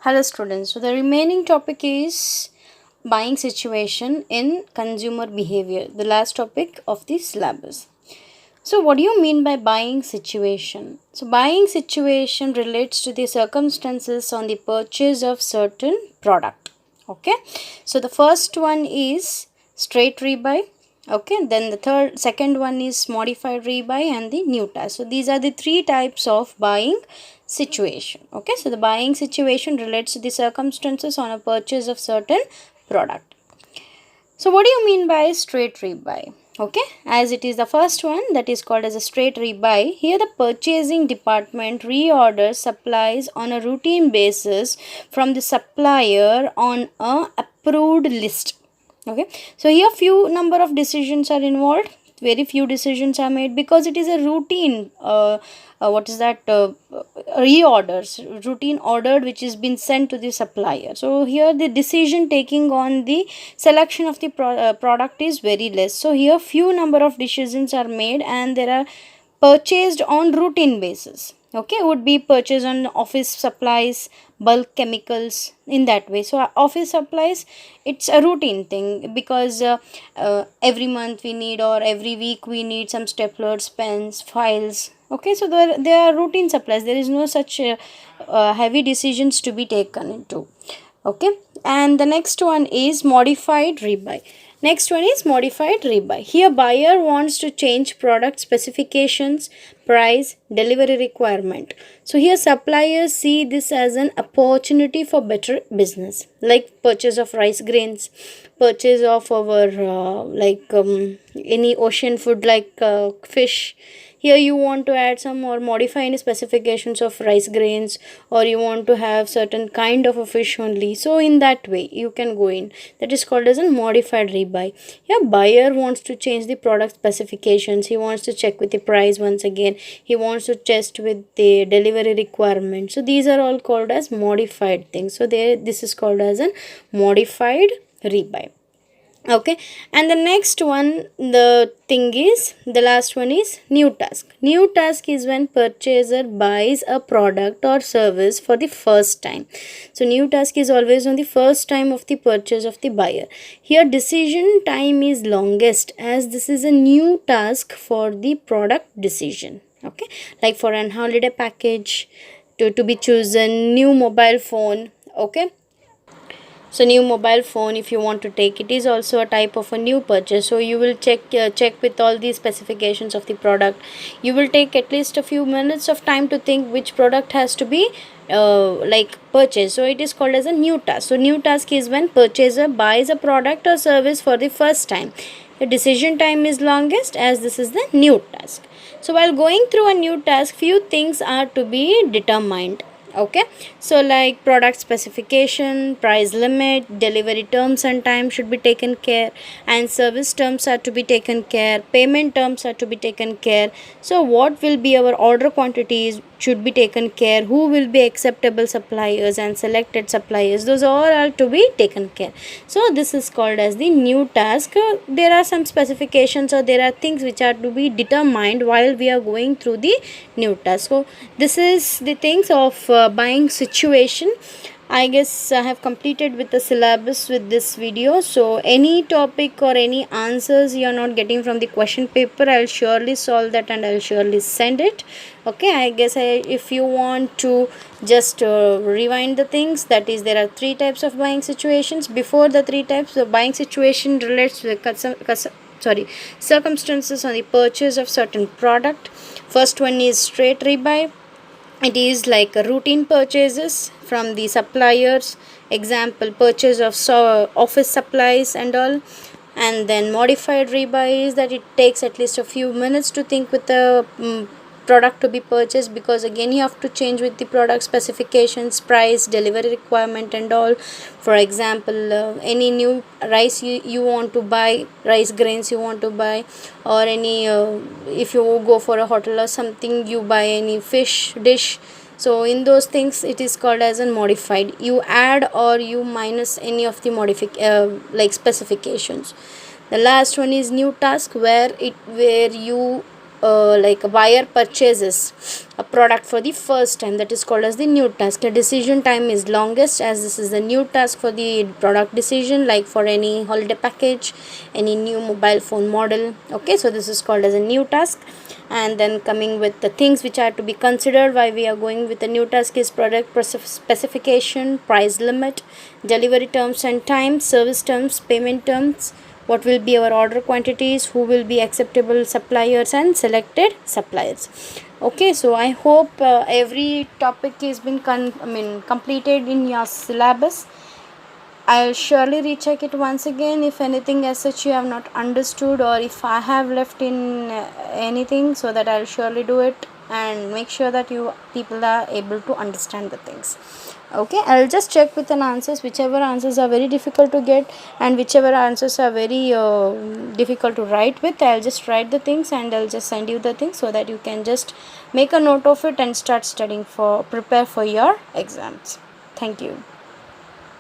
Hello students. So the remaining topic is buying situation in consumer behavior, the last topic of the syllabus. So what do you mean by buying situation? So buying situation relates to the circumstances on the purchase of certain product. Okay. So the first one is straight rebuy. Okay, then the second one is modified rebuy and the new task. So these are the three types of buying situation. Okay, so the buying situation relates to the circumstances on a purchase of certain product. So what do you mean by straight rebuy? Okay, as it is the first one, that is called as a straight rebuy. Here the purchasing department reorders supplies on a routine basis from the supplier on a approved list. Okay, so here few number of decisions are involved, very few decisions are made because it is a routine what is that reorders routine ordered which is been sent to the supplier. So here the decision taking on the selection of the product is very less. So here few number of decisions are made and there are purchased on routine basis. Okay, would be purchased on office supplies, bulk chemicals, in that way. So office supplies, it's a routine thing because every month we need or every week we need some staplers, pens, files. Okay, so there are routine supplies, there is no such heavy decisions to be taken into. Okay, and the next one is modified rebuy. Next one is modified rebuy. Here buyer wants to change product specifications, price, delivery requirement. So here suppliers see this as an opportunity for better business, like purchase of rice grains, purchase of our any ocean food like fish. Here you want to add some or modify any specifications of rice grains, or you want to have certain kind of a fish only. So in that way you can go in. That is called as a modified rebuy. Here buyer wants to change the product specifications. He wants to check with the price once again. He wants to test with the delivery requirement. So these are all called as modified things. So this is called as a modified rebuy. Okay, and the next one, the thing is, the last one is new task. New task is when purchaser buys a product or service for the first time. So new task is always on the first time of the purchase of the buyer. Here decision time is longest as this is a new task for the product decision. Okay, like for an holiday package to be chosen, new mobile phone. Okay, so new mobile phone, if you want to take, it is also a type of a new purchase. So you will check with all the specifications of the product. You will take at least a few minutes of time to think which product has to be purchased. So it is called as a new task. So new task is when purchaser buys a product or service for the first time. The decision time is longest as this is the new task. So while going through a new task, few things are to be determined. Okay, so like product specification, price limit, delivery terms and time should be taken care, and service terms are to be taken care, payment terms are to be taken care. So what will be our order quantities should be taken care, who will be acceptable suppliers and selected suppliers, those all are to be taken care. So this is called as the new task. There are some specifications or there are things which are to be determined while we are going through the new task. So this is the things of buying situation. I guess I have completed with the syllabus with this video. So any topic or any answers you are not getting from the question paper, I'll surely solve that and I'll surely send it. Okay, I guess if you want to just rewind the things, that is, there are three types of buying situations. Before the three types, the buying situation relates to the circumstances on the purchase of certain product. First one is straight rebuy. It is like a routine purchases from the suppliers, example purchase of office supplies and all. And then modified rebuy is that it takes at least a few minutes to think with the product to be purchased, because again you have to change with the product specifications, price, delivery requirement and all. For example, any new rice you want to buy, rice grains you want to buy, or any if you go for a hotel or something, you buy any fish dish. So in those things it is called as a modified. You add or you minus any of the specifications. The last one is new task, where you like a buyer purchases a product for the first time, that is called as the new task. The decision time is longest, as this is the new task for the product decision, like for any holiday package, any new mobile phone model. Okay, so this is called as a new task. And then coming with the things which are to be considered why we are going with the new task is product specification, price limit, delivery terms and time, service terms, payment terms, what will be our order quantities, who will be acceptable suppliers and selected suppliers. Okay, so I hope every topic has been completed in your syllabus. I'll surely recheck it once again if anything as such you have not understood, or if I have left in anything, so that I'll surely do it and make sure that you people are able to understand the things. Okay, I'll just check with an answers, whichever answers are very difficult to get and whichever answers are very difficult to write with, I'll just write the things and I'll just send you the things, so that you can just make a note of it and start studying for prepare for your exams. Thank you.